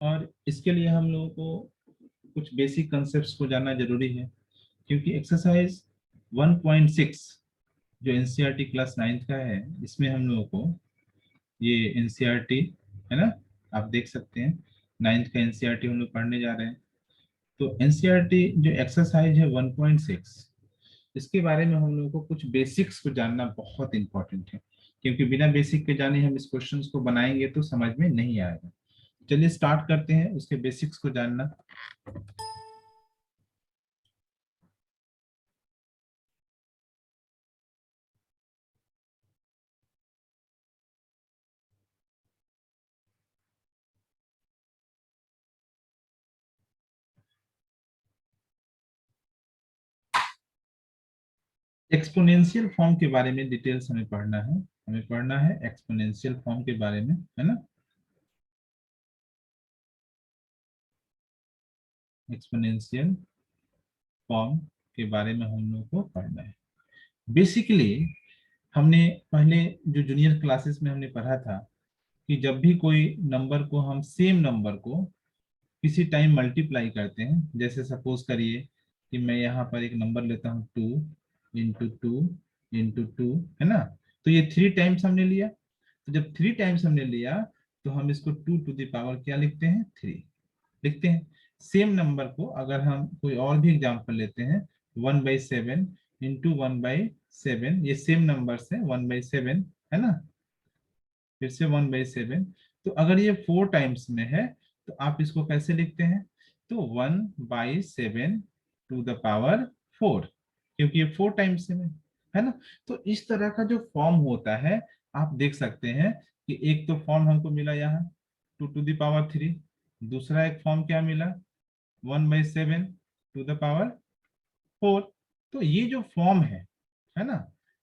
और इसके लिए हम लोगों को कुछ बेसिक कंसेप्ट्स को जानना जरूरी है, क्योंकि एक्सरसाइज 1.6 जो एनसीईआरटी क्लास 9th का है, इसमें हम लोगों को ये एनसीईआरटी है ना, आप देख सकते हैं 9th का एनसीईआरटी हम लोग पढ़ने जा रहे हैं। तो एनसीईआरटी जो एक्सरसाइज है 1.6, इसके बारे में हम लोगों को कुछ बेसिक्स को जानना बहुत इंपॉर्टेंट है, क्योंकि बिना बेसिक के जाने हम इस क्वेश्चंस को बनाएंगे तो समझ में नहीं आएगा। चलिए स्टार्ट करते हैं उसके बेसिक्स को जानना। एक्सपोनेंशियल फॉर्म के बारे में डिटेल्स हमें पढ़ना है, एक्सपोनेंशियल फॉर्म के बारे में, है ना। एक्सपोनेंशियल फॉर्म के बारे में हम लोग को पढ़ना है। बेसिकली हमने पहले जो जूनियर क्लासेस में हमने पढ़ा था कि जब भी कोई नंबर को हम सेम नंबर को किसी टाइम मल्टीप्लाई करते हैं, जैसे सपोज करिए कि मैं यहाँ पर एक नंबर लेता हूँ 2 × 2 × 2, है ना। तो ये 3 टाइम्स हमने लिया, तो जब 3 टाइम्स हमने लिया तो हम इसको 2 टू द पावर क्या लिखते हैं, 3 लिखते हैं। सेम नंबर को अगर हम कोई और भी एग्जांपल लेते हैं, 1/7 × 1/7, ये सेम नंबर से 1/7 है ना, फिर से 1/7। तो अगर ये 4 टाइम्स में है तो आप इसको कैसे लिखते हैं, तो 1/7 टू द पावर 4, क्योंकि ये 4 टाइम्स में है ना। तो इस तरह का जो फॉर्म होता है, आप देख सकते हैं कि एक तो फॉर्म हमको मिला यहाँ 2 टू द पावर 3, दूसरा एक फॉर्म क्या मिला 1/7 टू द पावर 4। तो ये जो फॉर्म है ना,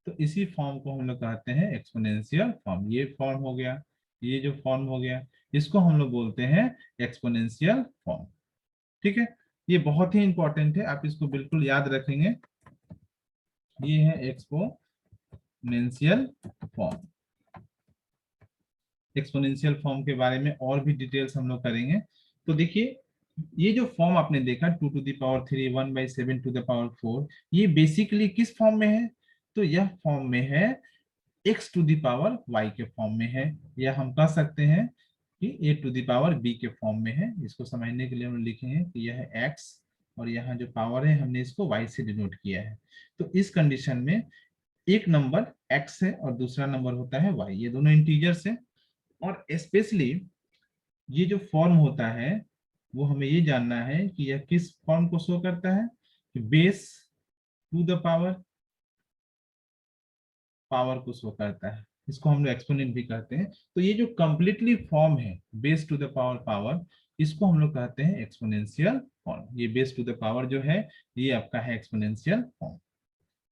तो इसी फॉर्म को हम लोग कहते हैं एक्सपोनेंशियल फॉर्म। ये फॉर्म हो गया, ये जो फॉर्म हो गया, इसको हम लोग बोलते हैं एक्सपोनेंशियल फॉर्म। ठीक है, ये बहुत ही इंपॉर्टेंट है, आप इसको बिल्कुल याद रखेंगे। ये है एक्सपोनेंशियल फॉर्म। एक्सपोनेंशियल फॉर्म के बारे में और भी डिटेल्स हम लोग करेंगे। तो देखिए, ये जो फॉर्म आपने देखा 2 to the power 3, 1/7 to the power 4, ये बेसिकली किस फॉर्म में है, तो यह फॉर्म में है x to the power y के फॉर्म में है, या हम कह सकते हैं कि a to the power b के फॉर्म में है। इसको समझने के लिए हम लिखेंगे कि यह है x, और यहाँ जो पावर है हमने इसको y से डिनोट किया है। तो इस कंडीशन में एक नंबर x है और दूसरा नंबर होता है y, ये दोनों इंटीजर्स है। और स्पेशली ये जो फॉर्म होता है वो हमें ये जानना है कि यह किस फॉर्म को शो करता है, कि base to the power power को शो करता है। इसको हम लोग एक्सपोनेंट भी कहते हैं। तो ये जो कंप्लीटली फॉर्म है base to the power power, इसको हम लोग कहते हैं एक्सपोनेंशियल फॉर्म। ये बेस टू द पावर जो है ये आपका है एक्सपोनेंशियल फॉर्म।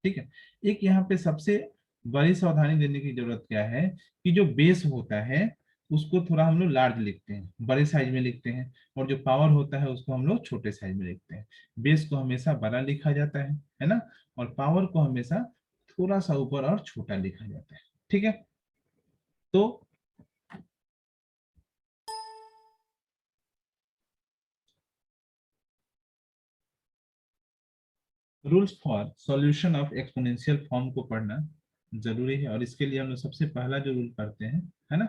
ठीक है, एक यहाँ पे सबसे बड़ी सावधानी देने की जरूरत क्या है कि जो बेस होता है उसको थोड़ा हम लोग लार्ज लिखते हैं, बड़े साइज में लिखते हैं, और जो पावर होता है उसको हम लोग छोटे साइज में लिखते हैं। बेस को हमेशा बड़ा लिखा जाता है ना, और पावर को हमेशा थोड़ा सा ऊपर और छोटा लिखा जाता है। ठीक है, तो rules for solution of exponential form को पढ़ना जरूरी है, और इसके लिए हम लोग सबसे पहला जो रूल पढ़ते हैं, है ना,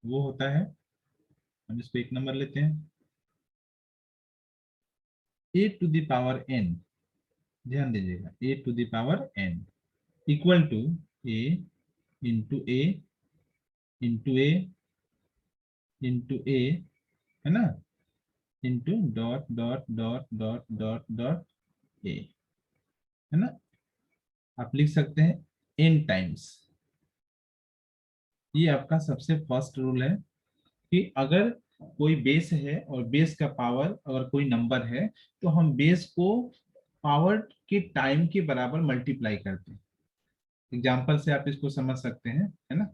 वो होता है, हम इसको एक नंबर लेते हैं, a to the power n। ध्यान दीजिएगा, a to the power n equal to a into a into a into a, है ना, into dot dot dot dot dot dot a, है ना। आप लिख सकते हैं n टाइम्स। ये आपका सबसे फर्स्ट रूल है कि अगर कोई बेस है और बेस का पावर अगर कोई नंबर है, तो हम बेस को पावर के टाइम के बराबर मल्टीप्लाई करते हैं। एग्जाम्पल से आप इसको समझ सकते हैं, है ना।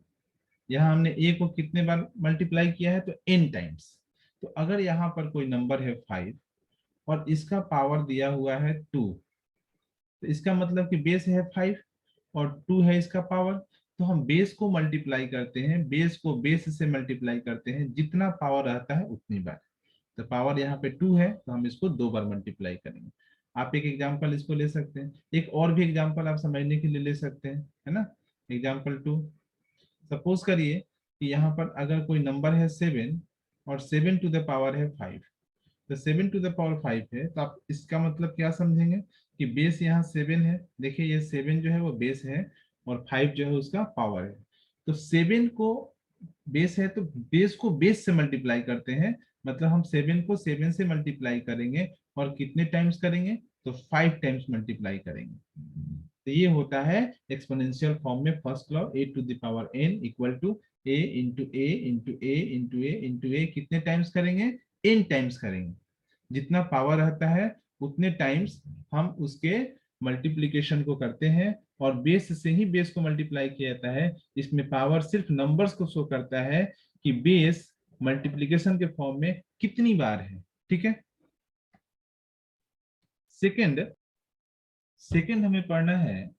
यहाँ हमने a को कितने बार मल्टीप्लाई किया है, तो n टाइम्स। तो अगर यहाँ पर कोई नंबर है 5 और इसका पावर दिया हुआ है 2, तो इसका मतलब कि बेस है 5 और 2 है इसका पावर। तो हम बेस को मल्टीप्लाई करते हैं, बेस को बेस से मल्टीप्लाई करते हैं, जितना पावर रहता है उतनी बार। तो पावर यहाँ पे 2 है तो हम इसको 2 बार मल्टीप्लाई करेंगे। आप एक एग्जांपल इसको ले सकते हैं, एक और भी एग्जांपल आप समझने के लिए ले सकते हैं, है ना। एग्जांपल 2, सपोज करिए कि यहाँ पर अगर कोई नंबर है 7 और 7 टू द पावर है 5, तो 7 टू द पावर 5 है, तो आप इसका मतलब क्या समझेंगे कि बेस यहाँ 7 है। देखिए ये 7 जो है वो बेस है और 5 जो है उसका पावर है। तो 7 को बेस है तो बेस को बेस से मल्टीप्लाई करते हैं, मतलब हम 7 को 7 से मल्टीप्लाई करेंगे और कितने टाइम्स करेंगे, तो 5 टाइम्स मल्टीप्लाई करेंगे। तो ये होता है एक्सपोनेंशियल फॉर्म में first law, a to the power n equal to a into A into A into A into A, कितने टाइम्स करेंगे, n टाइम्स करेंगे। जितना पावर रहता है उतने टाइम्स हम उसके मल्टीप्लीकेशन को करते हैं, और बेस से ही बेस को मल्टीप्लाई किया जाता है। इसमें पावर सिर्फ नंबर्स को शो करता है कि बेस मल्टीप्लीकेशन के फॉर्म में कितनी बार है। ठीक है। सेकंड सेकंड हमें पढ़ना है,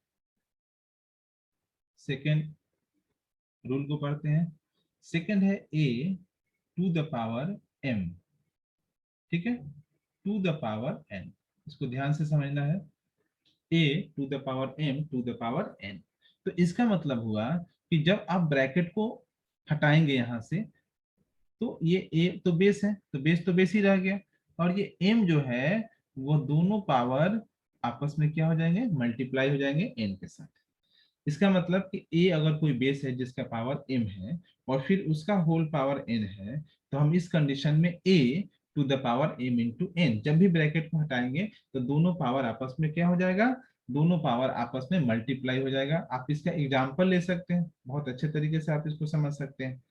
सेकंड रूल को पढ़ते हैं। सेकंड है a to the power m। ठीक है, टू द पावर n, इसको ध्यान से समझना है। a to the power m to the power n, तो इसका मतलब हुआ कि जब आप ब्रैकेट को हटाएंगे यहां से, तो ये a तो बेस ही रह गया, और ये m जो है वो दोनों पावर आपस में क्या हो जाएंगे, मल्टीप्लाई हो जाएंगे n के साथ। इसका मतलब कि a अगर कोई बेस है जिसका पावर m है और फिर उसका होल पावर n है, तो हम इस कंडीशन में a to the power m into n, जब भी ब्रैकेट को हटाएंगे तो दोनों पावर आपस में क्या हो जाएगा, दोनों पावर आपस में मल्टीप्लाई हो जाएगा। आप इसका एग्जाम्पल ले सकते हैं, बहुत अच्छे तरीके से आप इसको समझ सकते हैं।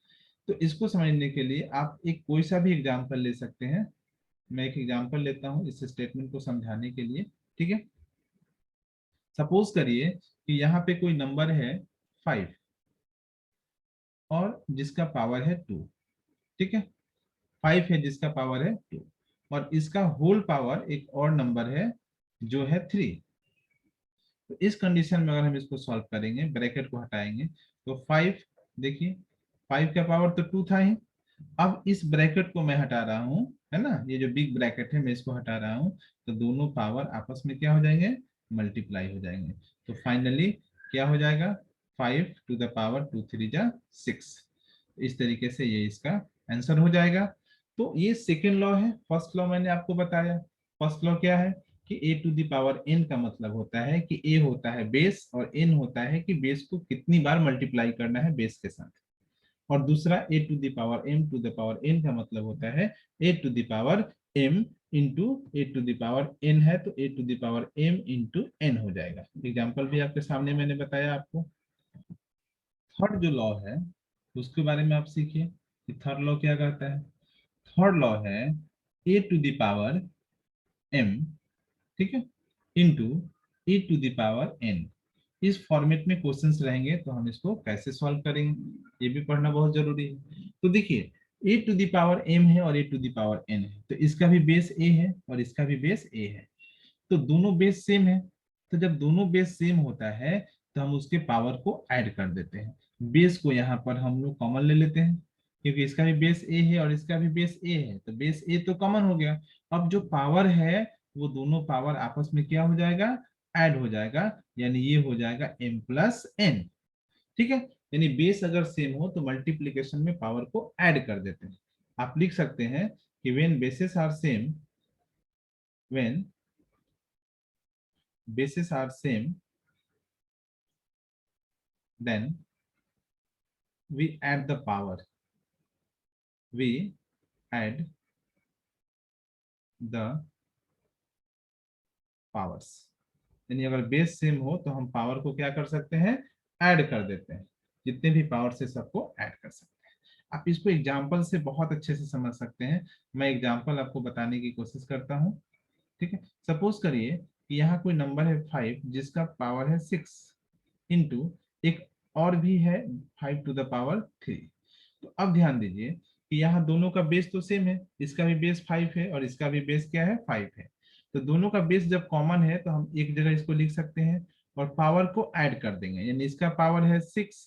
तो इसको समझने के लिए आप एक कोई सा भी एग्जाम्पल ले सकते हैं। मैं एक एग्जाम्पल लेता हूँ इस स्टेटमेंट को समझाने के लिए। ठीक है, सपोज करिए कि यहाँ पे कोई नंबर है 5 और जिसका पावर है 2। ठीक है, 5 है जिसका पावर है 2, और इसका होल पावर एक और नंबर है जो है 3। तो इस कंडीशन में अगर हम इसको सॉल्व करेंगे, ब्रैकेट को हटाएंगे, तो 5, देखिए 5 का पावर तो 2 था ही। अब इस ब्रैकेट को मैं हटा रहा हूँ, है ना, ये जो बिग ब्रैकेट है मैं इसको हटा रहा हूँ, तो दोनों पावर आपस में क्या हो जाएंगे, मल्टीप्लाई हो जाएंगे। तो फाइनली क्या हो जाएगा, 5 टू द पावर 2 3 जा 6। इस तरीके से ये इसका आंसर हो जाएगा। तो ये सेकेंड लॉ है। फर्स्ट लॉ मैंने आपको बताया। फर्स्ट लॉ क्या है कि a to the power n का मतलब होता है कि a होता है बेस और n होता है कि बेस को कितनी बार मल्टीप्लाई करना है बेस के साथ। और दूसरा a to the power m to the power n का मतलब होता है a to the power m into A to the power n है तो a to the power m into n हो जाएगा। एग्जाम्पल भी आपके सामने मैंने बताया आपको। थर्ड जो लॉ है उसके बारे में आप सीखिए कि थर्ड लॉ क्या कहता है। थर्ड लॉ है a to the power m, ठीक है, into e to the power n। इस फॉर्मेट में क्वेश्चंस रहेंगे तो हम इसको कैसे सॉल्व करेंगे ये भी पढ़ना बहुत जरूरी है। तो देखिए a to the power m है और a to the power n है, तो इसका भी बेस a है और इसका भी बेस a है, तो दोनों बेस सेम है। तो जब दोनों बेस सेम होता है तो हम उसके पावर को ऐड कर देते हैं। बेस को यहाँ पर हम लोग कॉमन ले लेते हैं, क्योंकि इसका भी बेस ए है और इसका भी बेस ए है, तो बेस ए तो कॉमन हो गया। अब जो पावर है वो दोनों पावर आपस में क्या हो जाएगा, ऐड हो जाएगा, यानी ये हो जाएगा m प्लस n। ठीक है, यानी बेस अगर सेम हो तो मल्टीप्लीकेशन में पावर को ऐड कर देते हैं। आप लिख सकते हैं कि when bases are same, when bases are same, then we add the power, we add the powers। यानी अगर बेस सेम हो तो हम पावर को क्या कर सकते हैं, ऐड कर देते हैं। जितने भी पावर से सबको ऐड कर सकते हैं। आप इसको एग्जाम्पल से बहुत अच्छे से समझ सकते हैं। मैं एग्जाम्पल आपको बताने की कोशिश करता हूँ। ठीक है, सपोज करिए कि यहाँ कोई नंबर है 5 जिसका पावर है 6 इंटू एक और भी है 5 टू द पावर 3। तो अब ध्यान दीजिए कि यहाँ दोनों का बेस तो सेम है, इसका भी बेस 5 है और इसका भी बेस क्या है, 5 है। तो दोनों का बेस जब कॉमन है तो हम एक जगह इसको लिख सकते हैं और पावर को ऐड कर देंगे, यानी इसका पावर है 6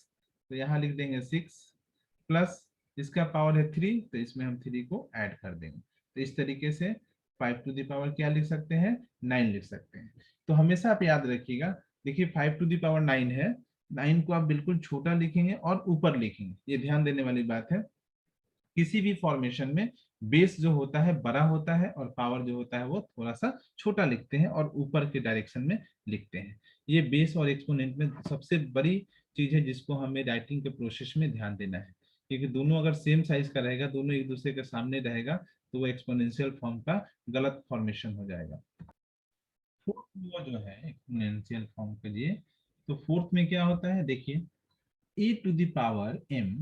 तो यहाँ लिख देंगे 6 प्लस इसका पावर है 3 तो इसमें हम 3 को ऐड कर देंगे। तो इस तरीके से 5 टू द पावर क्या लिख सकते हैं, 9 लिख सकते हैं। तो हमेशा आप याद रखिएगा, देखिए 5 टू द पावर 9 है, 9 को आप बिल्कुल छोटा लिखेंगे और ऊपर लिखेंगे, ये ध्यान देने वाली बात है। किसी भी फॉर्मेशन में बेस जो होता है बड़ा होता है और पावर जो होता है वो थोड़ा सा छोटा लिखते हैं और ऊपर के डायरेक्शन में लिखते हैं। ये बेस और एक्सपोनेंट में सबसे बड़ी चीज है जिसको हमें राइटिंग के प्रोसेस में ध्यान देना है, क्योंकि दोनों अगर सेम साइज का रहेगा, दोनों एक दूसरे के सामने रहेगा, तो वो एक्सपोनेंशियल फॉर्म का गलत फॉर्मेशन हो जाएगा। फोर्थ वो जो है एक्सपोनेंशियल फॉर्म के लिए, तो फोर्थ में क्या होता है, देखिए A to the power m,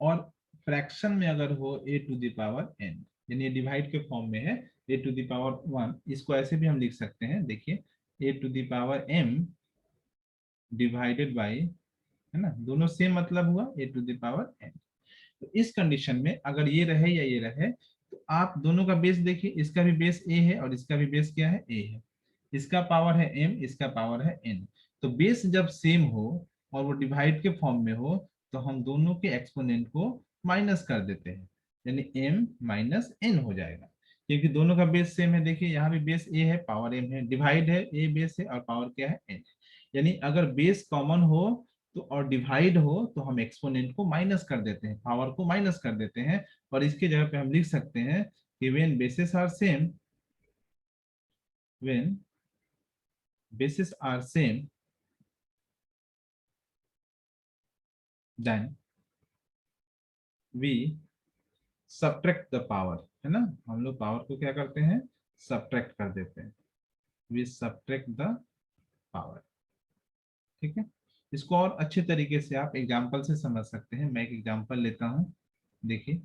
और फ्रैक्शन में अगर हो ए टू द पावर n, यानी डिवाइड के फॉर्म में है ए टू द पावर 1, इसको ऐसे भी हम लिख सकते हैं, देखिए A to the power m divided by, है ना, दोनों सेम मतलब हुआ A to the power n। तो इस कंडीशन में अगर ये रहे या ये रहे, तो आप दोनों का बेस देखिए, इसका भी बेस a है और इसका भी बेस क्या है, a है, इसका पावर है m, इसका पावर है n। तो बेस जब सेम हो और वो डिवाइड के फॉर्म में हो, तो हम दोनों के एक्सपोनेंट को माइनस कर देते हैं, यानी m माइनस n हो जाएगा, क्योंकि दोनों का बेस सेम है। देखिए यहाँ भी बेस a है, पावर m है, डिवाइड है, a बेस है और पावर क्या है, n। यानी अगर बेस कॉमन हो तो और डिवाइड हो तो हम एक्सपोनेंट को माइनस कर देते हैं, पावर को माइनस कर देते हैं, और इसके जगह पे हम लिख सकते हैं कि when bases are same, when bases are same then we subtract the power, है ना, हम लोग पावर को क्या करते हैं, सब्ट्रैक्ट कर देते हैं, वी सब्ट्रैक्ट द पावर। ठीक है, इसको और अच्छे तरीके से आप एग्जाम्पल से समझ सकते हैं। मैं एक एग्जाम्पल लेता हूँ, देखिए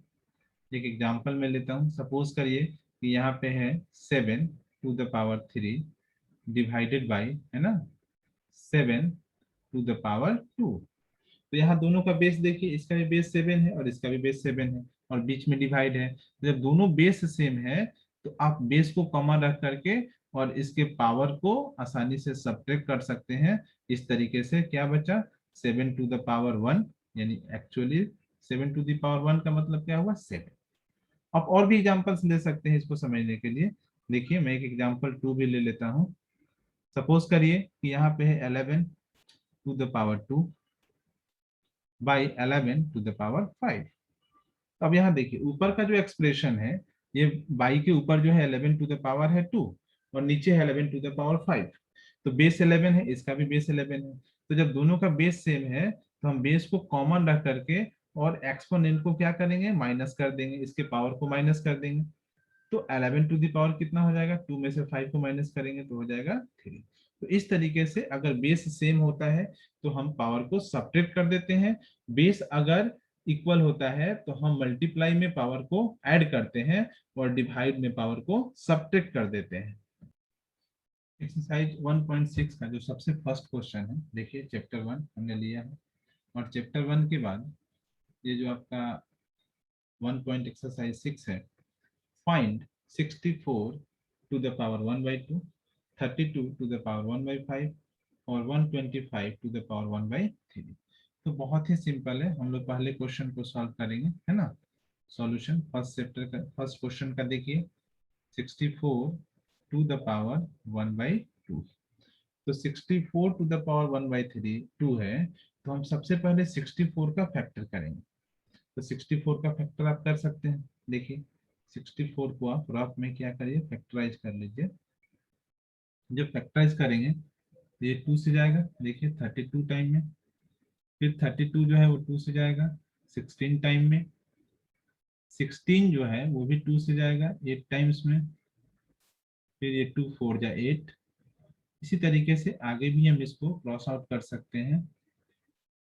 एक एग्जाम्पल में लेता हूँ। सपोज करिए कि यहाँ पे है 7 to the power 3 divided by, है ना, 7 टू द पावर 2। तो यहाँ दोनों का बेस देखिए, इसका भी बेस 7 है और इसका भी बेस 7 है और बीच में डिवाइड है। तो जब दोनों बेस सेम है तो आप बेस को कॉमन रख करके और इसके पावर को आसानी से सब्ट्रैक्ट कर सकते हैं। इस तरीके से क्या बचा, 7 टू द पावर 1, यानी एक्चुअली 7 टू द पावर 1 का मतलब क्या हुआ, 7। आप और भी एग्जांपल्स ले सकते हैं इसको समझने के लिए। देखिए मैं एक एग्जांपल 2 भी ले लेता हूँ। सपोज करिए कि यहाँ पे है 11 to the power 2 by 11 to the power 5। अब यहाँ देखिए ऊपर का जो एक्सप्रेशन है, ये बाई के ऊपर जो है 11 टू द पावर है 2 और नीचे है 11 टू द पावर 5। तो बेस 11 है, इसका भी बेस 11 है। तो जब दोनों का बेस सेम है तो हम बेस को कॉमन रख करके और एक्सपोनेंट को क्या करेंगे, माइनस कर देंगे, इसके पावर को माइनस कर देंगे। तो 11 टू द पावर कितना हो जाएगा, 2 में से 5 को माइनस करेंगे तो हो जाएगा 3। तो इस तरीके से अगर बेस सेम होता है तो हम पावर को सब्ट्रैक्ट कर देते हैं, बेस अगर इक्वल होता है तो हम मल्टीप्लाई में पावर को ऐड करते हैं और डिवाइड में पावर को सब्ट्रैक्ट कर देते हैं। एक्सरसाइज 1.6 का जो सबसे फर्स्ट क्वेश्चन है, देखिए चैप्टर 1 हमने लिया है, और चैप्टर 1 के बाद ये जो आपका 1.एक्सरसाइज 6 है, find 64 to the power 1 by 2, 32 to the power 1 by 5 और 125 to the power 1 by 3। तो बहुत ही सिंपल है, हम लोग पहले क्वेश्चन को सॉल्व करेंगे, है ना। सॉल्यूशन फर्स्ट चैप्टर का फर्स्ट क्वेश्चन का देखिए, 64 टू द पावर 1 by 2। तो 64 टू द पावर 1 by 3 2 है, तो हम सबसे पहले 64 का फैक्टर करेंगे। तो 64 का फैक्टर आप कर सकते हैं, देखिए 64 को आप रफ में क्या करिए, फैक्टराइज कर लीजिए। जब फैक्टराइज करेंगे तो ये 2 से जाएगा, देखिए 32 टाइम में, फिर 32 जो है वो 2 से जाएगा 16 टाइम में, 16 जो है वो भी 2 से जाएगा 8 टाइम्स में, फिर ये 2 4 जा 8। इसी तरीके से आगे भी हम इसको क्रॉस आउट कर सकते हैं,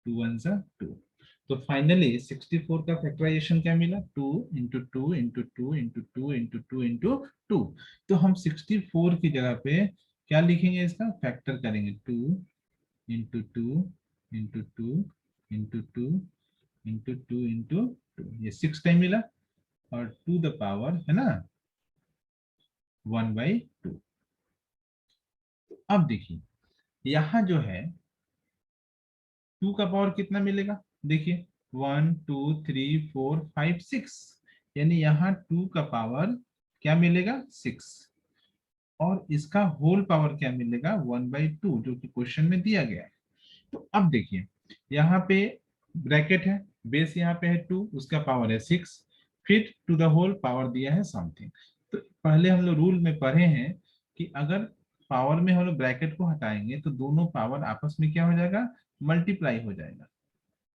2 1 जा 2। तो फाइनली 64 का फैक्टराइजेशन क्या मिला, 2 into 2 into 2 into 2 into 2 into 2। तो हम 64 की जगह पे क्या लिखेंगे, इसका फैक्टर करेंगे, 2 into 2 into 2 into 2 into 2 into 2, ये 6 टाइम मिला, और टू द पावर, है ना, 1 बाई 2। अब देखिए यहाँ जो है 2 का पावर कितना मिलेगा, देखिए 1 2 3 4 5 6, यानी यहाँ 2 का पावर क्या मिलेगा 6, और इसका होल पावर क्या मिलेगा 1/2, जो कि क्वेश्चन में दिया गया है। तो अब देखिए यहाँ पे ब्रैकेट है, बेस यहाँ पे है 2, उसका पावर है 6, फिर टू द होल पावर दिया है समथिंग। तो पहले हम लोग रूल में पढ़े हैं कि अगर पावर में हम लोग ब्रैकेट को हटाएंगे तो दोनों पावर आपस में क्या हो जाएगा, मल्टीप्लाई हो जाएगा।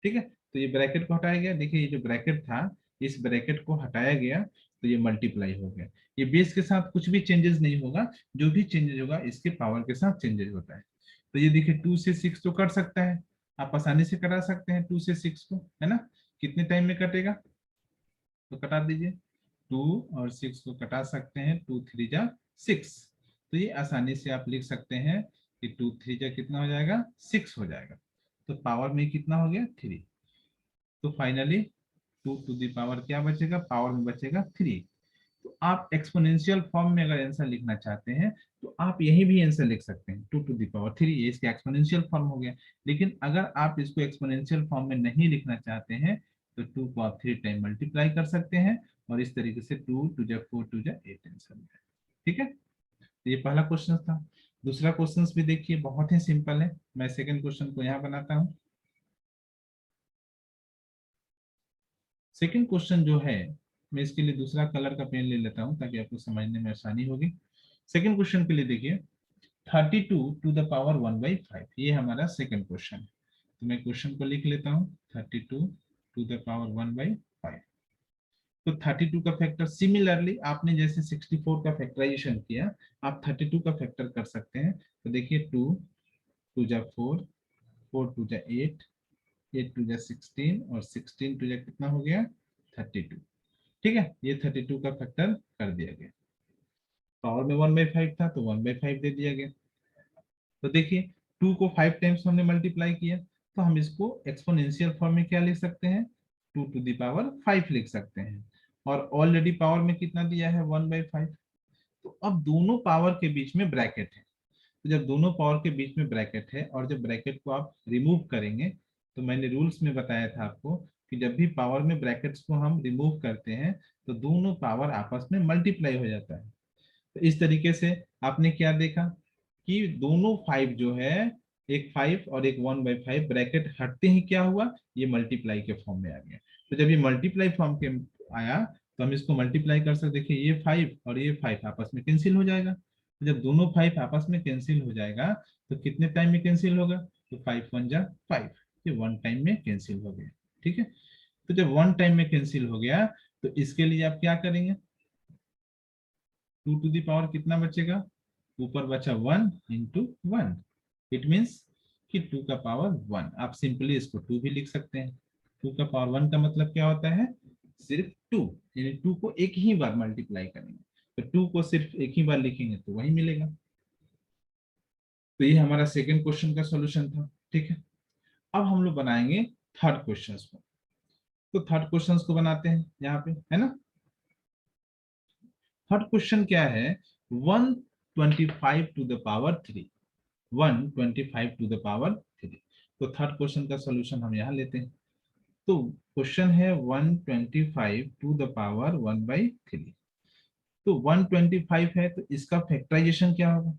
ठीक है, तो ये ब्रैकेट को हटाया गया, देखिए ये जो ब्रैकेट था इस ब्रैकेट को हटाया गया तो ये मल्टीप्लाई हो गया। ये बेस के साथ कुछ भी चेंजेस नहीं होगा, जो भी चेंजेस होगा इसके पावर के साथ चेंजेस होता है। तो ये देखिए 2 से 6 तो कट सकता है, आप आसानी से करा सकते हैं 2 से 6 को, है ना। कितने टाइम में कटेगा, तो कटा दीजिए, 2 और 6 को कटा सकते हैं, 2 3 जा 6। तो ये आसानी से आप लिख सकते हैं कि 2 3 जा कितना हो जाएगा 6 हो जाएगा। तो पावर में कितना हो गया 3। तो फाइनली 2 टू दी पावर क्या बचेगा, पावर में बचेगा 3। तो आप एक्सपोनेंशियल फॉर्म में अगर आंसर लिखना चाहते हैं तो आप यही भी आंसर लिख सकते हैं 2 टू दी पावर 3, ये इसका एक्सपोनेंशियल फॉर्म हो गया। लेकिन अगर आप इसको एक्सपोनेंशियल फॉर्म में नहीं लिखना चाहते हैं तो 2 को आप 3 टाइम मल्टीप्लाई कर सकते हैं, और इस तरीके से 2 2 जा 4 2 जा 8 आंसर है। ठीक है, तो ये पहला क्वेश्चन था। दूसरा क्वेश्चन भी देखिए बहुत ही सिंपल है, मैं सेकंड क्वेश्चन को यहाँ बनाता हूँ। सेकंड क्वेश्चन जो है, मैं इसके लिए दूसरा कलर का पेन ले लेता हूं ताकि आपको समझने में आसानी होगी। सेकंड क्वेश्चन के लिए देखिए 32 टू द पावर 1/5, ये हमारा सेकंड क्वेश्चन है। तो मैं क्वेश्चन को लिख लेता हूँ 32 टू द पावर 1/5। तो 32 का फैक्टर सिमिलरली आपने जैसे 64 का फैक्टराइजेशन किया, आप 32 का फैक्टर कर सकते हैं। तो देखिए 2 2 जा 4, 4 2 जा 8, 8 2 जा 16, और 16 2 जा कितना हो गया 32। ठीक है, ये 32 का फैक्टर कर दिया गया। पावर में 1/5 था तो 1/5 दे दिया गया। तो देखिए 2 को 5 टाइम्स हमने मल्टीप्लाई किया, तो हम इसको एक्सपोनेंशियल फॉर्म में क्या लिख सकते हैं, 2 टू द पावर 5 लिख सकते हैं। और ऑलरेडी पावर में कितना दिया है 1/5। तो अब दोनों पावर के बीच में ब्रैकेट है, तो जब दोनों पावर के बीच में ब्रैकेट है और जब ब्रैकेट को आप रिमूव करेंगे, तो मैंने रूल्स में बताया था आपको कि जब भी पावर में ब्रैकेट्स को हम रिमूव करते हैं तो दोनों पावर आपस में मल्टीप्लाई हो जाता है। तो इस तरीके से आपने क्या देखा कि दोनों 5 जो है, एक 5 और एक 1/5, ब्रैकेट हटते ही क्या हुआ, ये मल्टीप्लाई के फॉर्म में आ गया। तो जब ये मल्टीप्लाई फॉर्म के आया तो हम इसको मल्टीप्लाई कर सकते, देखिए ये 5 और ये 5 आपस में कैंसिल हो जाएगा। तो जब दोनों 5 आपस में कैंसिल हो जाएगा तो कितने टाइम में कैंसिल होगा, तो 5 1 जा 5, ये 1 टाइम में कैंसिल हो गया। ठीक है, तो जब 1 टाइम में कैंसिल हो गया तो इसके लिए आप क्या करेंगे, 2 टू दी पावर कितना बचेगा, ऊपर बचा 1 इंटू 1, इट मीन्स कि 2 का पावर 1। आप सिंपली इसको 2 भी लिख सकते हैं। 2 का पावर 1 का मतलब क्या होता है, सिर्फ 2, यानी 2 को एक ही बार मल्टीप्लाई करेंगे। तो 2 को सिर्फ एक ही बार लिखेंगे तो वही मिलेगा। तो ये हमारा सेकंड क्वेश्चन का सॉल्यूशन था। ठीक है, अब हम लोग बनाएंगे थर्ड क्वेश्चन को। तो थर्ड क्वेश्चन को बनाते हैं यहाँ पे, है ना। थर्ड क्वेश्चन क्या है, 125 to the power 3, 125 to the power 3। तो थर्ड क्वेश्चन का सॉल्यूशन हम यहाँ लेते हैं। तो क्वेश्चन है 125 टू द पावर 1/3। तो 125 है तो इसका फैक्टराइजेशन क्या होगा,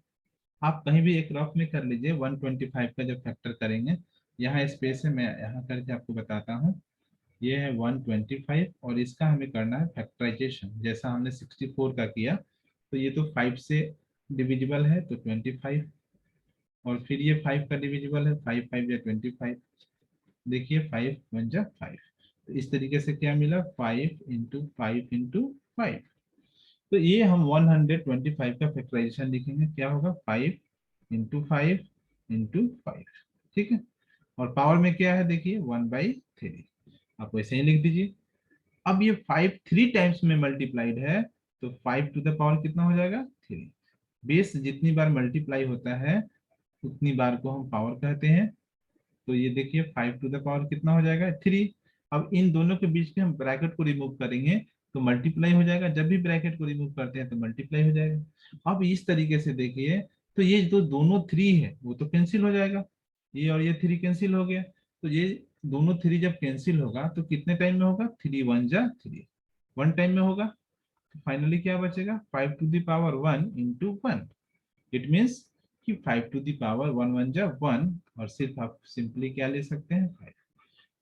आप कहीं भी एक रफ में कर लीजिए। 125 का जब फैक्टर करेंगे, यहाँ स्पेस है, मैं यहाँ करके आपको बताता हूँ। ये है 125 और इसका हमें करना है फैक्टराइजेशन, जैसा हमने 64 का किया। तो ये तो 5 से डिविजिबल है तो 25, और फिर ये 5 का डिविजिबल है, 5 5 या 25। देखिए 5 1 जा 5, तो इस तरीके से क्या मिला 5 इंटू 5 इंटू 5। तो ये हम 125 का फैक्टराइजेशन लिखेंगे, क्या होगा 5 इंटू 5 इंटू 5। ठीक है, और पावर में क्या है देखिए 1/3, आप वैसे ही लिख दीजिए। अब ये 5 3 टाइम्स में मल्टीप्लाइड है तो 5 टू द पावर कितना हो जाएगा 3। बेस जितनी बार मल्टीप्लाई होता है उतनी बार को हम पावर कहते हैं। तो ये देखिए 5 टू द पावर कितना हो जाएगा 3। अब इन दोनों के बीच के हम ब्रैकेट को रिमूव करेंगे तो मल्टीप्लाई हो जाएगा, जब भी ब्रैकेट को रिमूव करते हैं तो मल्टीप्लाई हो जाएगा। अब इस तरीके से देखिए, तो ये जो दोनों 3 है वो तो कैंसिल हो जाएगा, ये और ये 3 कैंसिल हो गया। तो ये दोनों 3 जब कैंसिल होगा तो कितने टाइम में होगा, 3 1 जा 3, वन टाइम में होगा, तो फाइनली क्या बचेगा 5 to the power 1 into 1। It means कि 5 टू द पावर 1 1 जा 1, और सिर्फ आप सिंपली क्या ले सकते हैं 5।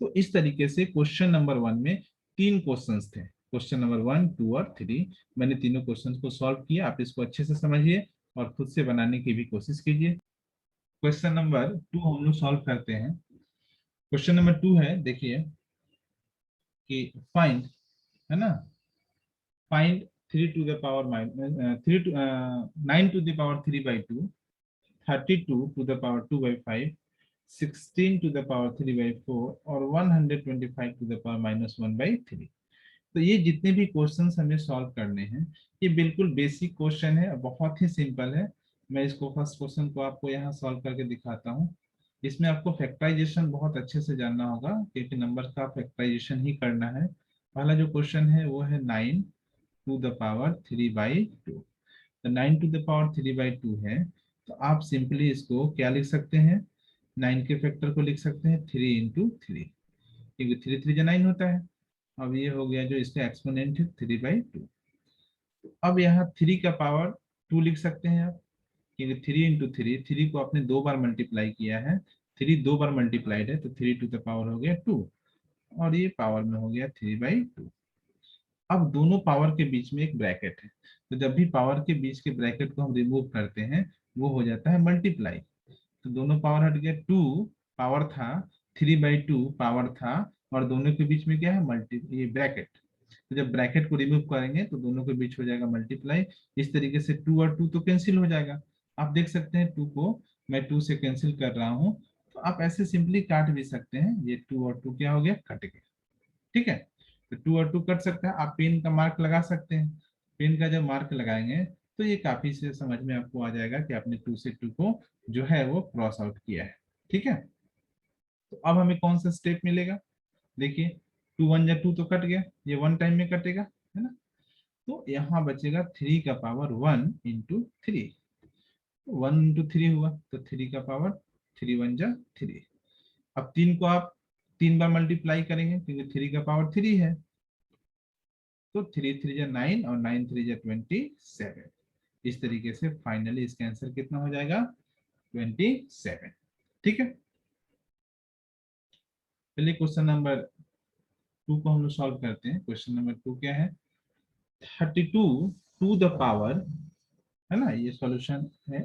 तो इस तरीके से क्वेश्चन नंबर 1 में तीन क्वेश्चंस थे, क्वेश्चन नंबर 1 2 और 3। मैंने तीनों क्वेश्चंस को सॉल्व किया, आप इसको अच्छे से समझिए और खुद से बनाने की भी कोशिश कीजिए। क्वेश्चन नंबर 2 हम लोग सॉल्व करते हैं। क्वेश्चन नंबर 2 है, देखिए कि फाइंड, है ना, find 3 to the power minus 3 to 9 to the power 3 by 2, 32 to the power 2 by 5, 16 to the power 3 by 4 और 125 to the power minus 1 by 3। तो ये जितने भी क्वेश्चंस हमें सॉल्व करने हैं, ये बिल्कुल बेसिक क्वेश्चन है, बहुत ही सिंपल है। मैं इसको फर्स्ट क्वेश्चन को आपको यहाँ सॉल्व करके दिखाता हूँ। इसमें आपको फैक्टराइजेशन बहुत अच्छे से जानना होगा, क्योंकि नंबर का फैक्टराइजेशन ही करना है। पहला जो क्वेश्चन है वो है 9 टू द पावर 3 बाई 2। तो 9 टू द पावर 3 बाई 2 है, तो आप सिंपली इसको क्या लिख सकते हैं, 9 के फैक्टर को लिख सकते हैं 3 इंटू 3, क्योंकि 3 3 9 होता है। अब ये हो गया जो इसका एक्सपोनेंट है 3 बाई 2। अब यहाँ 3 का पावर 2 लिख सकते हैं आप, क्योंकि 3 इंटू 3, 3 को आपने दो बार मल्टीप्लाई किया है, 3 दो बार मल्टीप्लाइड है, तो 3 टू द पावर हो गया 2, और ये पावर में हो गया 3 बाई 2। अब दोनों पावर के बीच में एक ब्रैकेट है, तो जब भी पावर के बीच के ब्रैकेट को हम रिमूव करते हैं वो हो जाता है मल्टीप्लाई। तो दोनों पावर हट गया, 2 पावर था, 3 बाई 2 पावर था, और दोनों के बीच में क्या है मल्टी, ये ब्रैकेट। तो जब ब्रैकेट को रिमूव करेंगे तो दोनों के बीच हो जाएगा मल्टीप्लाई। इस तरीके से 2 और 2 तो कैंसिल हो जाएगा। आप देख सकते हैं 2 को मैं 2 से कैंसिल कर रहा हूँ, तो आप ऐसे सिंपली काट भी सकते हैं, ये 2 और 2 क्या हो गया कट गया। ठीक है, तो 2 और 2 कट सकता है, आप पेन का मार्क लगा सकते हैं। पेन का जब मार्क लगाएंगे तो ये काफी से समझ में आपको आ जाएगा कि आपने 2 से 2 को जो है वो क्रॉस आउट किया है। ठीक है, तो अब हमें कौन सा स्टेप मिलेगा, देखिए 2 1 या 2 तो कट गया, ये वन टाइम में कटेगा, है ना। तो यहाँ बचेगा 3 का पावर 1 इंटू 3, 1 इंटू 3 हुआ, तो 3 का पावर 3 1 जा 3। अब 3 को आप 3 बार मल्टीप्लाई करेंगे, क्योंकि 3 का पावर 3 है, तो 3 3 जा 9 और 9 3 जा 27। इस तरीके से फाइनली इसका आंसर कितना हो जाएगा 27। ठीक है, चलिए क्वेश्चन नंबर 2 को हम लोग सॉल्व करते हैं। क्वेश्चन नंबर 2 क्या है, 32 टू द पावर, है ना, ये सॉल्यूशन है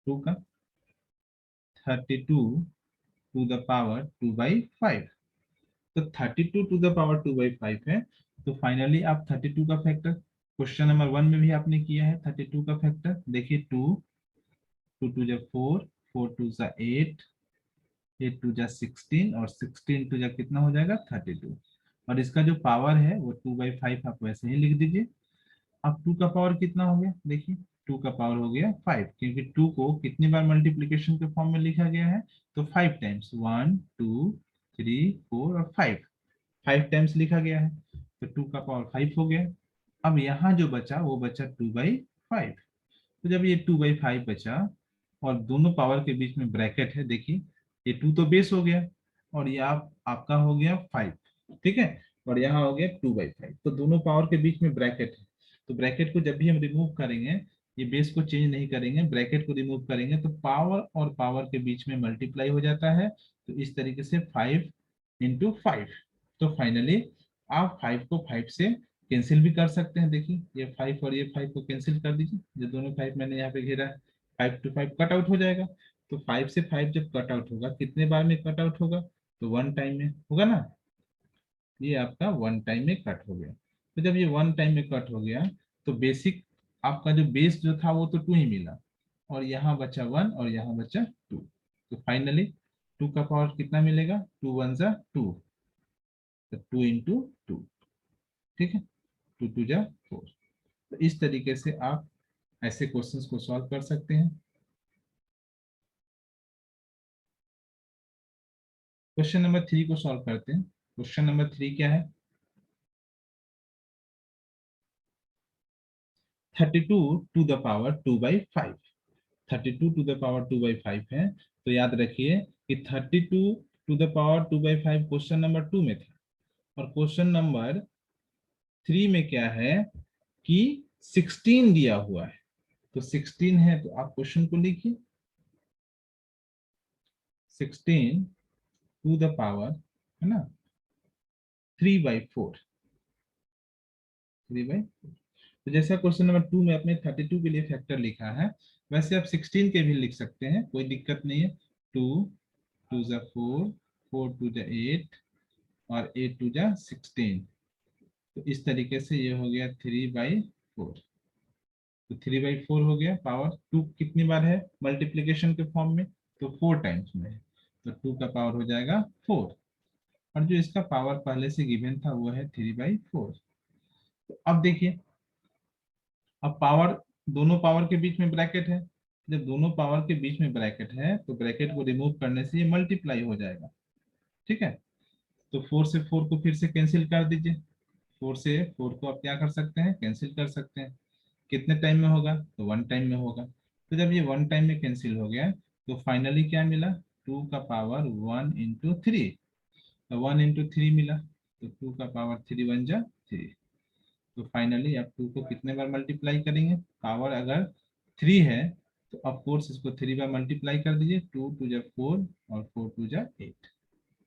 2 का, 32 टू द पावर 2 बाई 5। तो 32 टू द पावर 2 बाई 5 है, तो फाइनली आप 32 का फैक्टर, क्वेश्चन नंबर 1 में भी आपने किया है 32 का फैक्टर, देखिए 2 2 2 जा 4, 4 2 जा 8, 8 2 जा 16, और 16 2 जा कितना हो जाएगा 32। और इसका जो पावर है वो 2 बाई 5 आप वैसे ही लिख दीजिए। अब 2 का पावर कितना हो गया, देखिए 2 का पावर हो गया 5, क्योंकि 2 को कितनी बार मल्टीप्लीकेशन के फॉर्म में लिखा गया है, तो 5 टाइम्स, 1 2 3 4 और 5, 5 टाइम्स लिखा गया है, तो 2 का पावर 5 हो गया। अब यहाँ जो बचा वो बचा 2 बाई 5। तो जब ये 2 बाई 5 बचा, और दोनों पावर के बीच में ब्रैकेट है, देखिए ये 2 तो बेस हो गया, और ये आपका हो गया 5। ठीक है, और यहाँ हो गया 2 बाई 5, तो दोनों पावर के बीच में ब्रैकेट है। तो ब्रैकेट को जब भी हम रिमूव करेंगे, ये बेस को चेंज नहीं करेंगे, ब्रैकेट को रिमूव करेंगे, तो पावर और पावर के बीच में मल्टीप्लाई हो जाता है। तो इस तरीके से 5 इंटू 5। तो फाइनली आप 5 को 5 से कैंसिल भी कर सकते हैं, देखिए ये 5 और ये 5 को कैंसिल कर दीजिए, जो दोनों 5 मैंने यहाँ पे घेरा है, 5 टू 5 कट आउट हो जाएगा। तो 5 से 5 जब कट आउट होगा, कितने बार में कट आउट होगा, तो वन टाइम में होगा ना, ये आपका वन टाइम में कट हो गया। तो जब ये वन टाइम में कट हो गया, तो बेसिक आपका जो बेस जो था वो तो 2 ही मिला, और यहाँ बचा 1 और यहाँ बचा 2। तो फाइनली 2 का पावर कितना मिलेगा, 2 1 जा 2, तो 2 इंटू 2। ठीक है, 2 2 जा 4। तो इस तरीके से आप ऐसे क्वेश्चंस को सॉल्व कर सकते हैं। क्वेश्चन नंबर 3 को सॉल्व करते हैं। क्वेश्चन नंबर 3 क्या है, 32 to the power 2 by 5। 32 to the power 2 by 5 है, तो याद रखिए कि 32 to the power 2 by 5 question number 2 में था, और क्वेश्चन नंबर 3 में क्या है कि 16 दिया हुआ है, तो 16 है तो आप क्वेश्चन को लिखिए 16 टू द पावर, है ना, 3/4, 3/4। तो जैसा क्वेश्चन नंबर 2 में आपने 32 के लिए फैक्टर लिखा है, वैसे आप 16 के भी लिख सकते हैं, कोई दिक्कत नहीं है। 2 2 जा 4, 4 2 जा 8 और 8 2 जा 16। तो इस तरीके से ये हो गया 3/4। तो 3/4 हो गया। पावर 2 कितनी बार है मल्टीप्लीकेशन के फॉर्म में, तो 4 टाइम्स में है, तो 2 का पावर हो जाएगा 4। और जो इसका पावर पहले से गिवन था वो है 3/4। तो अब देखिए, अब पावर, दोनों पावर के बीच में ब्रैकेट है, जब दोनों पावर के बीच में ब्रैकेट है तो ब्रैकेट को रिमूव करने से ये मल्टीप्लाई हो जाएगा, ठीक है। तो 4 से 4 को फिर से कैंसिल कर दीजिए, 4 से 4 को आप क्या कर सकते हैं, कैंसिल कर सकते हैं। कितने टाइम में होगा, तो 1 टाइम में होगा। तो जब ये 1 टाइम में कैंसिल हो गया तो फाइनली क्या मिला, 2 का पावर 1 इंटू 3, तो 1 इंटू 3 मिला, तो 2 का पावर 3 1 जा 3। तो फाइनली आप 2 को कितने बार मल्टीप्लाई करेंगे, पावर अगर 3 है तो ऑफ कोर्स इसको 3 बार मल्टीप्लाई कर दीजिए, 2 2 जा 4 और 4 2 जा 8।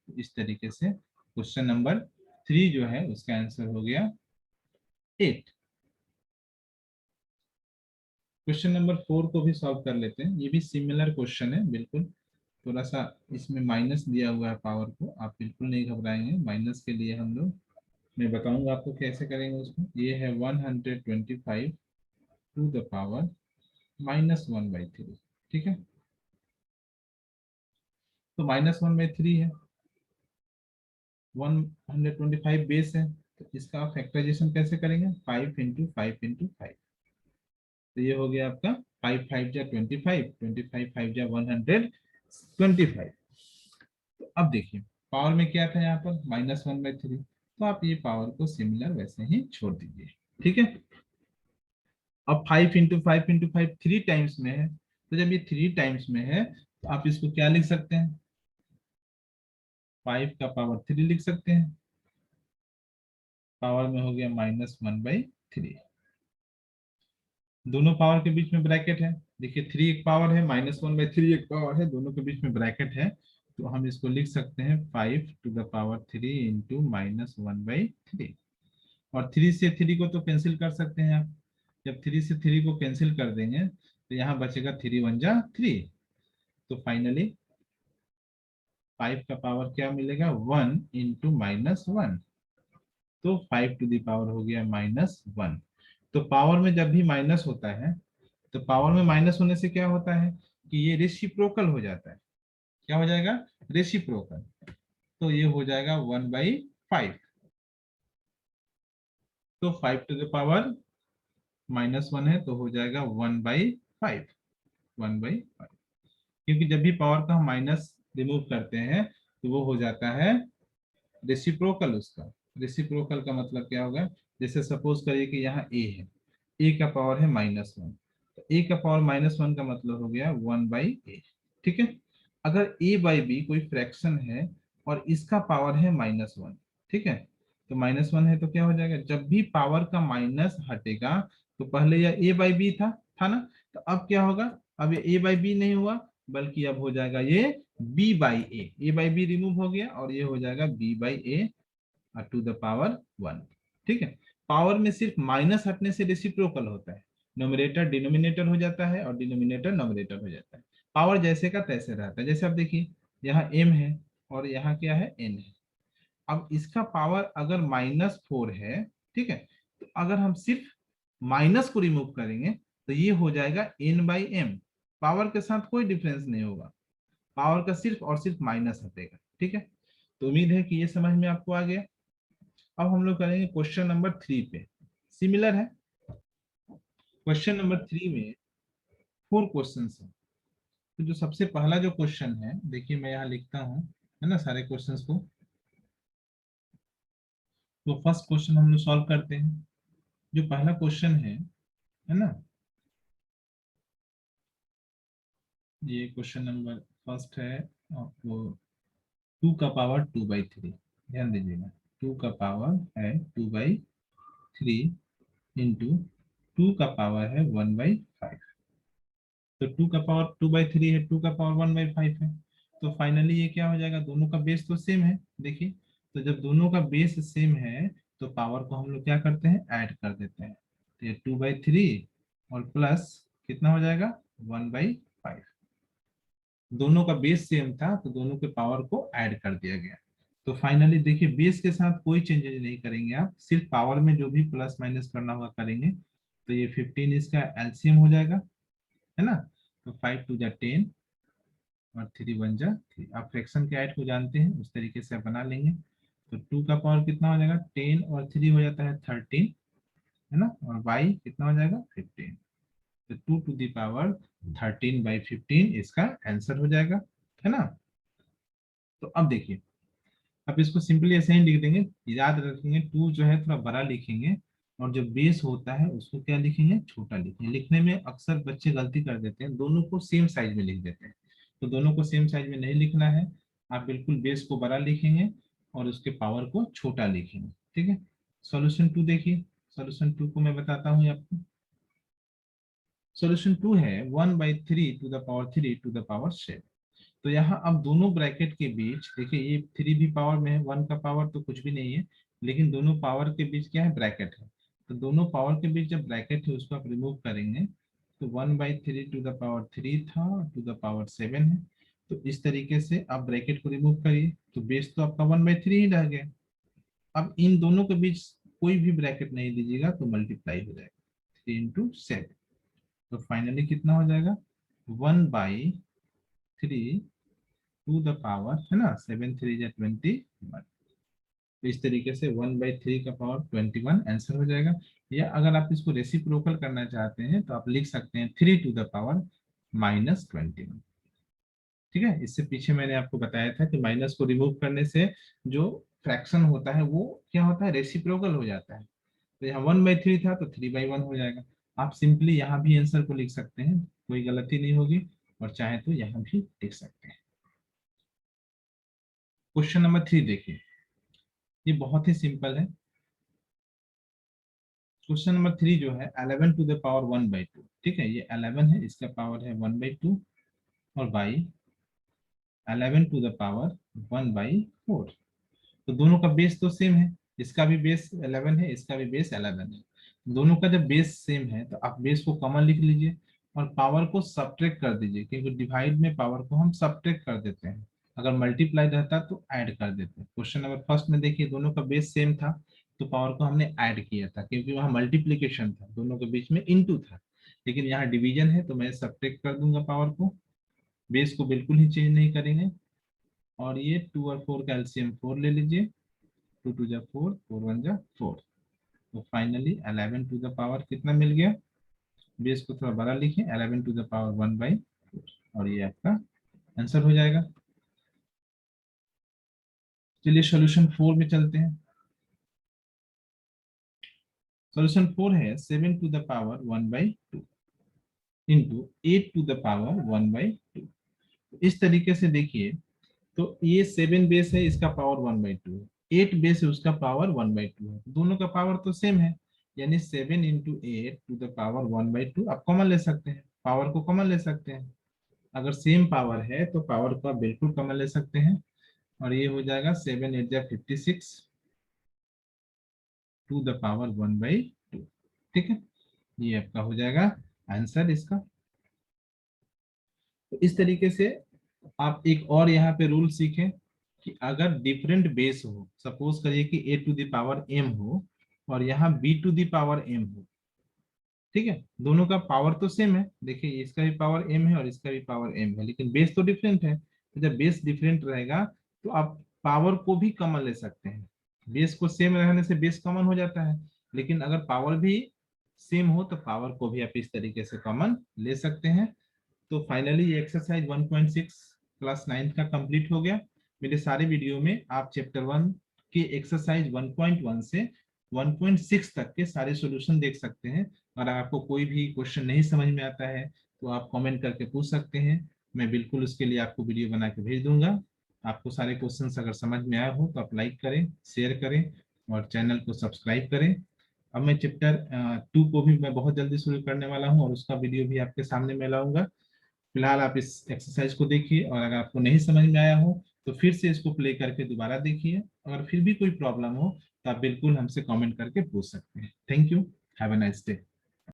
इस तरीके से क्वेश्चन नंबर 3 जो है उसका आंसर हो गया 8। क्वेश्चन नंबर 4 को भी सॉल्व कर लेते हैं, ये भी सिमिलर क्वेश्चन है बिल्कुल। थोड़ा सा इसमें माइनस दिया हुआ है पावर को, आप बिल्कुल नहीं घबराएंगे, माइनस के लिए हम लोग, मैं बताऊंगा आपको कैसे करेंगे उसको। ये है 125 टू द पावर -1/3, ठीक है। तो -1/3 है, 125 बेस है, तो इसका फैक्टराइजेशन कैसे करेंगे, 5 इंटू 5 इंटू 5। तो ये हो गया आपका 5 5 जा 25, 25 5 जा 125। तो अब देखिए पावर में क्या था यहाँ पर -1/3, तो आप ये पावर को सिमिलर वैसे ही छोड़ दीजिए, ठीक है। अब 5 इंटू 5 इंटू 5 3 टाइम्स में है, तो जब ये 3 टाइम्स में है तो आप इसको क्या लिख सकते हैं, 5 का पावर 3 लिख सकते हैं। पावर में हो गया -1/3। दोनों पावर के बीच में ब्रैकेट है, देखिए 3 एक पावर है, -1/3 एक पावर है, दोनों के बीच में ब्रैकेट है, तो हम इसको लिख सकते हैं 5 टू द पावर 3 इंटू -1/3। और 3 से 3 को तो कैंसिल कर सकते हैं आप, जब 3 से 3 को कैंसिल कर देंगे तो यहाँ बचेगा 3 1 जा 3। तो फाइनली 5 का पावर क्या मिलेगा, 1 इंटू -1, तो 5 टू द पावर हो गया -1। तो पावर में जब भी माइनस होता है, तो पावर में माइनस होने से क्या होता है कि ये रेसिप्रोकल हो जाता है, क्या हो जाएगा, रेसिप्रोकल। तो ये हो जाएगा 1/5। तो 5 टू द पावर -1 है तो हो जाएगा 1/5, 1/5। क्योंकि जब भी पावर का हम माइनस रिमूव करते हैं तो वो हो जाता है रेसिप्रोकल उसका। रेसिप्रोकल का मतलब क्या होगा, जैसे सपोज करिए कि यहाँ ए है, ए का पावर है -1, तो ए का पावर -1 का मतलब हो गया 1/a, ठीक है। अगर a/b कोई फ्रैक्शन है और इसका पावर है -1, ठीक है, तो -1 है तो क्या हो जाएगा, जब भी पावर का माइनस हटेगा तो पहले यह a/b था ना, तो अब क्या होगा, अब ये a/b नहीं हुआ बल्कि अब हो जाएगा ये b/a, a/b रिमूव हो गया और ये हो जाएगा b/a टू द पावर 1, ठीक है। पावर में सिर्फ माइनस हटने से रेसिप्रोकल होता है, नोमिनेटर डिनोमिनेटर हो जाता है और डिनोमिनेटर नोमिनेटर हो जाता है। पावर जैसे का तैसे रहता है, जैसे आप देखिए यहाँ m है और यहाँ क्या है, n है। अब इसका पावर अगर -4 है, ठीक है, तो अगर हम सिर्फ माइनस को रिमूव करेंगे तो ये हो जाएगा n/m, पावर के साथ कोई डिफरेंस नहीं होगा, पावर का सिर्फ और सिर्फ माइनस हटेगा, ठीक है। तो उम्मीद है कि ये समझ में आपको आ गया। अब हम लोग करेंगे क्वेश्चन नंबर 3 पे, सिमिलर है। क्वेश्चन नंबर 3 में 4 क्वेश्चन है। तो जो सबसे पहला जो क्वेश्चन है, देखिए मैं यहाँ लिखता हूँ, है ना, सारे क्वेश्चंस को। तो फर्स्ट क्वेश्चन हम लोग सॉल्व करते हैं। जो पहला क्वेश्चन है ना, ये क्वेश्चन नंबर फर्स्ट है, और वो 2 का पावर 2/3, ध्यान दीजिएगा, 2 का पावर है 2/3। 3 इंटू 2 का पावर है 1/5। तो 2 का पावर 2/3 है, 2 का पावर 1/5 है। तो फाइनली ये क्या हो जाएगा, दोनों का बेस तो सेम है। देखिए, तो जब दोनों का बेस सेम है तो पावर को हम लोग क्या करते हैं, ऐड कर देते हैं। तो ये 2/3 और प्लस कितना हो जाएगा, 1/5। दोनों का बेस सेम था तो दोनों के पावर को ऐड कर दिया गया। तो फाइनली देखिए, बेस के साथ कोई चेंजेस नहीं करेंगे आप, सिर्फ पावर में जो भी प्लस माइनस करना होगा करेंगे। तो ये 15 इसका एलसीएम हो जाएगा, है ना। तो 5 टू जा 10 और 3 1 जा 3। आप फ्रैक्शन के ऐड को जानते हैं, उस तरीके से आप बना लेंगे। तो 2 का पावर कितना हो जाएगा, 10 और 3 हो जाता है 13, है ना। और y कितना हो जाएगा, 15। तो 2 टू दी पावर 13/15 इसका आंसर हो जाएगा, है ना। तो अब देखिए, अब इसको सिंपली ऐसे ही लिख देंगे। याद रखेंगे 2 जो है थोड़ा बड़ा लिखेंगे, और जो बेस होता है उसको क्या लिखेंगे, छोटा लिखेंगे। लिखने में अक्सर बच्चे गलती कर देते हैं, दोनों को सेम साइज में लिख देते हैं। तो दोनों को सेम साइज में नहीं लिखना है, आप बिल्कुल बेस को बड़ा लिखेंगे और उसके पावर को छोटा लिखेंगे, ठीक है। सॉल्यूशन 2 देखिए, सॉल्यूशन 2 को मैं बताता हूँ आपको। सॉल्यूशन 2 है 1/3 to the power 3 to the power 7। तो यहाँ अब दोनों ब्रैकेट के बीच देखिए, ये 3 भी पावर में है, 1 का पावर तो कुछ भी नहीं है, लेकिन दोनों पावर के बीच क्या है, ब्रैकेट है। तो दोनों पावर के बीच जब ब्रैकेट है उसको आप रिमूव करेंगे, तो 1/3 टू द पावर 3 था, टू द पावर 7 है। तो इस तरीके से आप ब्रैकेट को रिमूव करिए, तो बेस तो आपका 1/3 ही रह गया। अब इन दोनों के बीच कोई भी ब्रैकेट नहीं दीजिएगा तो मल्टीप्लाई हो जाएगा, 3 into 7। तो फाइनली कितना हो जाएगा, 1/3 टू द पावर, है ना, 7 3 जा 21। तो इस तरीके से 1/3 का पावर 21 आंसर हो जाएगा। या अगर आप इसको रेसिप्रोकल करना चाहते हैं तो आप लिख सकते हैं 3 टू द पावर -21। ठीक है, इससे पीछे मैंने आपको बताया था कि माइनस को रिमूव करने से जो फ्रैक्शन होता है वो क्या होता है, रेसिप्रोकल हो जाता है। तो यहाँ 1/3 था तो 3/1 हो जाएगा। आप सिंपली यहाँ भी आंसर को लिख सकते हैं, कोई गलती नहीं होगी, और चाहे तो यहाँ भी लिख सकते हैं। क्वेश्चन नंबर 3 देखिए, ये बहुत ही सिंपल है। क्वेश्चन नंबर 3 जो है 11 टू द पावर 1/2। ठीक है, ये 11 है, इसका पावर है 1/2, और बाई 11 टू द पावर 1/4। तो दोनों का बेस तो सेम है, इसका भी बेस 11 है, इसका भी बेस 11 है। दोनों का जब बेस सेम है तो आप बेस को कॉमन लिख लीजिए और पावर को सब्ट्रैक्ट कर दीजिए, क्योंकि डिवाइड में पावर को हम सब्ट्रैक्ट कर देते हैं, अगर मल्टीप्लाई रहता तो ऐड कर देते हैं। क्वेश्चन नंबर फर्स्ट में देखिए, दोनों का बेस सेम था तो पावर को हमने ऐड किया था, क्योंकि वहां मल्टीप्लीकेशन था, दोनों के बीच में इनटू था। लेकिन यहाँ डिवीजन है तो मैं सब्ट्रैक्ट कर दूंगा पावर को, बेस को बिल्कुल ही चेंज नहीं करेंगे। और ये 2 और 4 का एलसीएम 4 ले लीजिए, 2 2 जा 4, 4 1 जा 4। तो फाइनली 11 टू द पावर कितना मिल गया, बेस को थोड़ा बड़ा लिखें, 11 टू द पावर 1/4, और ये आपका आंसर हो जाएगा। चलिए सॉल्यूशन 4 में चलते हैं। सॉल्यूशन 4 है 7 to the power 1/2 into 8 to the power 1/2। इस तरीके से देखिए, तो ये 7 बेस है, इसका पावर 1/2 है, 8 बेस है, उसका पावर 1/2 है, दोनों का पावर तो सेम है। यानी 7 इंटू 8 टू द पावर 1/2 आप कॉमन ले सकते हैं, पावर को कॉमन ले सकते हैं। अगर सेम पावर है तो पावर को आप बिल्कुल कॉमन ले सकते हैं, और ये हो जाएगा 7 8 जा 56 टू द पावर 1/2। ठीक है, ये आपका हो जाएगा आंसर इसका। तो इस तरीके से आप एक और यहाँ पे रूल सीखें कि अगर डिफरेंट बेस हो, सपोज करिए कि a to the power m हो और यहाँ b to the power m हो, ठीक है, दोनों का पावर तो सेम है, देखिए इसका भी पावर m है और इसका भी पावर m है, लेकिन बेस तो डिफरेंट है। तो जब बेस डिफरेंट रहेगा तो आप पावर को भी कॉमन ले सकते हैं। बेस को सेम रहने से बेस कॉमन हो जाता है, लेकिन अगर पावर भी सेम हो तो पावर को भी आप इस तरीके से कॉमन ले सकते हैं। तो फाइनली ये एक्सरसाइज 1.6 क्लास 9 का कंप्लीट हो गया। मेरे सारे वीडियो में आप चैप्टर 1 के एक्सरसाइज 1.1 से 1.6 तक के सारे सॉल्यूशन देख सकते हैं। अगर आपको कोई भी क्वेश्चन नहीं समझ में आता है तो आप कमेंट करके पूछ सकते हैं, मैं बिल्कुल उसके लिए आपको वीडियो बना के भेज दूंगा। आपको सारे क्वेश्चंस अगर समझ में आए हो तो आप लाइक करें, शेयर करें और चैनल को सब्सक्राइब करें। अब मैं चैप्टर 2 को भी मैं बहुत जल्दी शुरू करने वाला हूँ और उसका वीडियो भी आपके सामने मैं लाऊंगा। फिलहाल आप इस एक्सरसाइज को देखिए, और अगर आपको नहीं समझ में आया हो तो फिर से इसको प्ले करके दोबारा देखिए। अगर फिर भी कोई प्रॉब्लम हो तो आप बिल्कुल हमसे कमेंट करके पूछ सकते हैं। Thank you. Have a nice day.